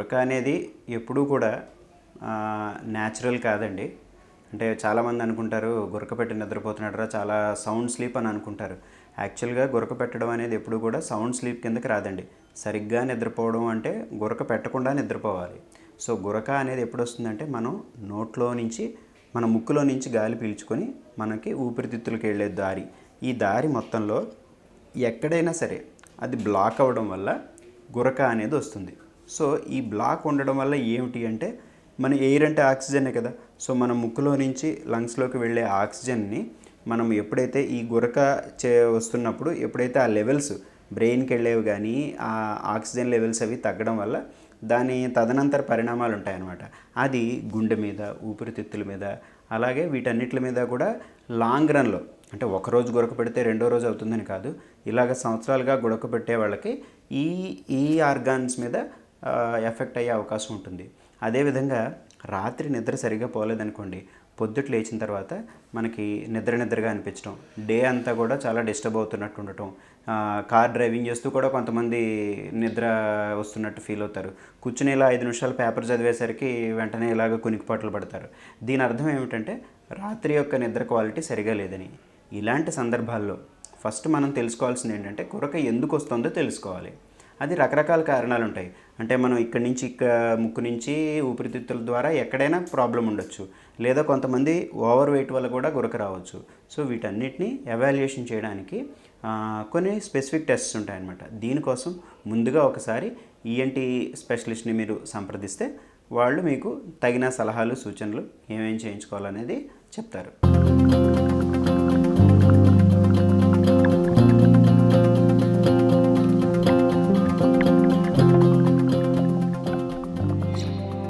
గురక అనేది ఎప్పుడూ కూడా న్యాచురల్ కాదండి. అంటే చాలామంది అనుకుంటారు గురక పెట్టి నిద్రపోతున్నాడరా, చాలా సౌండ్ స్లీప్ అని అనుకుంటారు. యాక్చువల్గా గురక పెట్టడం అనేది ఎప్పుడు కూడా సౌండ్ స్లీప్ కిందకి రాదండి. సరిగ్గా నిద్రపోవడం అంటే గురక పెట్టకుండా నిద్రపోవాలి. సో గురక అనేది ఎప్పుడు వస్తుందంటే మనం నోట్లో నుంచి మన ముక్కులో నుంచి గాలి పీల్చుకొని మనకి ఊపిరితిత్తులకు వెళ్ళే దారి, ఈ దారి మొత్తంలో ఎక్కడైనా సరే అది బ్లాక్ అవ్వడం వల్ల గురక అనేది వస్తుంది. సో ఈ బ్లాక్ ఉండడం వల్ల ఏమిటి అంటే, మన ఎయిర్ అంటే ఆక్సిజనే కదా. సో మన ముక్కులో నుంచి లంగ్స్లోకి వెళ్ళే ఆక్సిజన్ని మనం ఎప్పుడైతే ఈ గురక వస్తున్నప్పుడు ఎప్పుడైతే ఆ లెవెల్స్ బ్రెయిన్కి వెళ్ళేవి కానీ ఆ ఆక్సిజన్ లెవెల్స్ అవి తగ్గడం వల్ల దాని తదనంతర పరిణామాలు ఉంటాయన్నమాట. అది గుండె మీద, ఊపిరితిత్తుల మీద, అలాగే వీటన్నిటి మీద కూడా లాంగ్ రన్లో, అంటే ఒకరోజు గురక పెడితే రెండో రోజు అవుతుందని కాదు, ఇలాగ సంవత్సరాలుగా గురక పెట్టే వాళ్ళకి ఈ ఈ ఆర్గాన్స్ మీద ఎఫెక్ట్ అయ్యే అవకాశం ఉంటుంది. అదేవిధంగా రాత్రి నిద్ర సరిగా పోలేదనుకోండి, పొద్దుట లేచిన తర్వాత మనకి నిద్రగా అనిపించడం, డే అంతా కూడా చాలా డిస్టర్బ్ అవుతున్నట్టు ఉండటం, కార్ డ్రైవింగ్ చేస్తూ కూడా కొంతమంది నిద్ర వస్తున్నట్టు ఫీల్ అవుతారు. కూర్చుని ఇలా 5 నిమిషాలు పేపర్ చదివేసరికి వెంటనే ఇలాగ కునికిపాట్లు పడతారు. దీని అర్థం ఏమిటంటే రాత్రి యొక్క నిద్ర క్వాలిటీ సరిగా లేదని. ఇలాంటి సందర్భాల్లో ఫస్ట్ మనం తెలుసుకోవాల్సింది ఏంటంటే గురక ఎందుకు వస్తుందో తెలుసుకోవాలి. అది రకరకాల కారణాలు ఉంటాయి. అంటే మనం ఇక్కడి నుంచి ముక్కు నుంచి ఊపిరితిత్తుల ద్వారా ఎక్కడైనా ప్రాబ్లం ఉండొచ్చు, లేదా కొంతమంది ఓవర్ వెయిట్ వల్ల కూడా గురక రావచ్చు. సో వీటన్నిటిని ఎవాల్యుయేషన్ చేయడానికి కొన్ని స్పెసిఫిక్ టెస్ట్స్ ఉంటాయన్నమాట. దీనికోసం ముందుగా ఒకసారి ఈఎన్టీ స్పెషలిస్ట్ని మీరు సంప్రదిస్తే వాళ్ళు మీకు తగిన సలహాలు, సూచనలు ఏమేమి చేయించుకోవాలనేది చెప్తారు.